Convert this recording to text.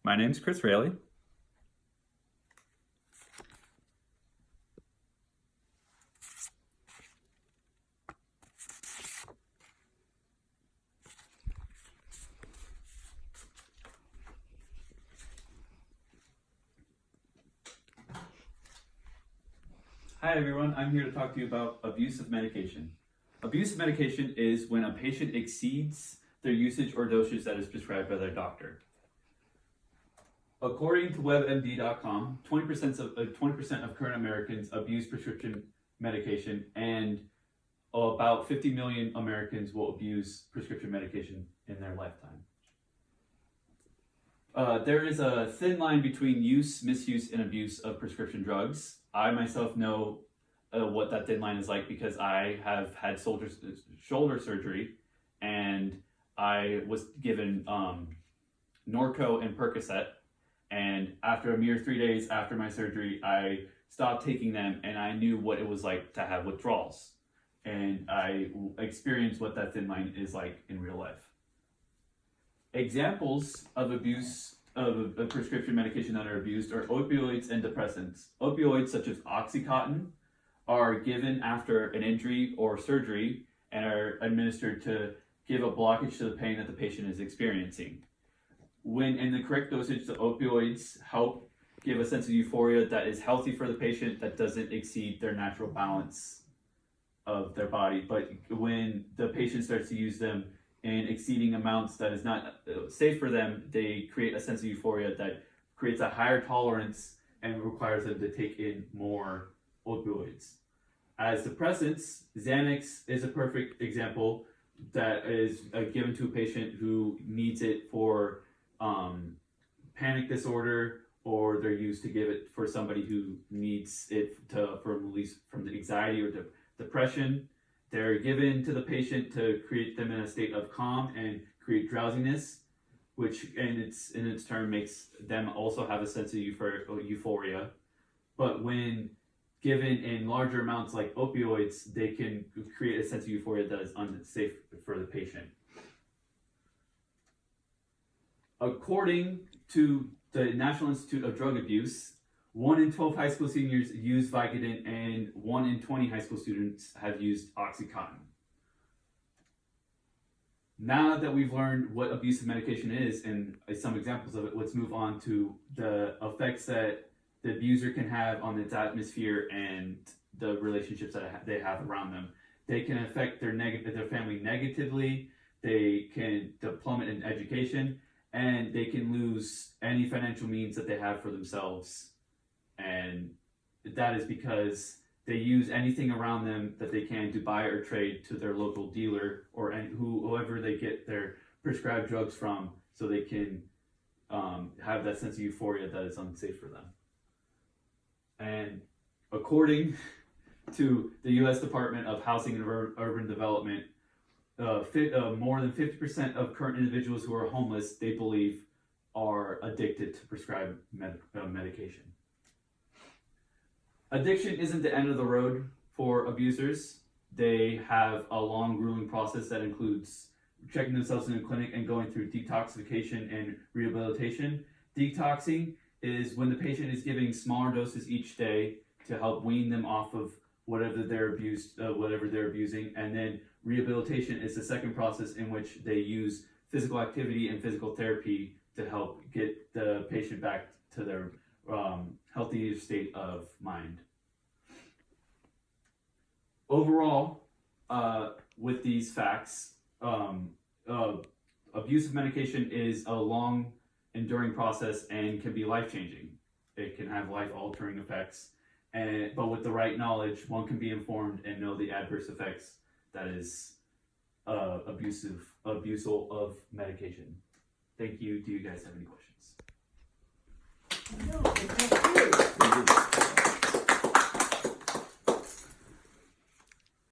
My name's Chris Raley. Hi everyone, I'm here to talk to you about abuse of medication. Abuse of medication is when a patient exceeds their usage or dosage that is prescribed by their doctor. According to WebMD.com, 20% of current Americans abuse prescription medication, and about 50 million Americans will abuse prescription medication in their lifetime. There is a thin line between use, misuse, and abuse of prescription drugs. I myself know what that thin line is like because I have had shoulder surgery, and I was given Norco and Percocet, and after a mere 3 days after my surgery, I stopped taking them, and I knew what it was like to have withdrawals, and I experienced what that thin line is like in real life. Examples of abuse of a prescription medication that are abused are opioids and depressants. Opioids such as Oxycontin are given after an injury or surgery and are administered to give a blockage to the pain that the patient is experiencing. When in the correct dosage, the opioids help give a sense of euphoria that is healthy for the patient, that doesn't exceed their natural balance of their body. But when the patient starts to use them in exceeding amounts that is not safe for them, they create a sense of euphoria that creates a higher tolerance and requires them to take in more opioids. As depressants, Xanax is a perfect example that is given to a patient who needs it for panic disorder, or they're used to give it for somebody who needs it for release from the anxiety or depression. They're given to the patient to create them in a state of calm and create drowsiness, which in its turn makes them also have a sense of euphoria. But when given in larger amounts like opioids, they can create a sense of euphoria that is unsafe for the patient. According to the National Institute of Drug Abuse, 1 in 12 high school seniors use Vicodin, and 1 in 20 high school students have used Oxycontin. Now that we've learned what abusive medication is and some examples of it, let's move on to the effects that the abuser can have on its atmosphere and the relationships that they have around them. They can affect their family negatively, they can plummet in education, and they can lose any financial means that they have for themselves. And that is because they use anything around them that they can to buy or trade to their local dealer or whoever they get their prescribed drugs from, so they can have that sense of euphoria that is unsafe for them. And according to the U.S. Department of Housing and Urban Development, more than 50% of current individuals who are homeless, they believe, are addicted to prescribed medication. Addiction isn't the end of the road for abusers. They have a long, grueling process that includes checking themselves in a clinic and going through detoxification and rehabilitation. Detoxing is when the patient is giving smaller doses each day to help wean them off of whatever they're abusing, and then rehabilitation is the second process in which they use physical activity and physical therapy to help get the patient back to their healthy state of mind. Overall, with these facts, abusive medication is a long, enduring process and can be life-changing. It can have life-altering effects, but with the right knowledge, one can be informed and know the adverse effects that is abusal of medication. Thank you. Do you guys have any questions? No, thank you.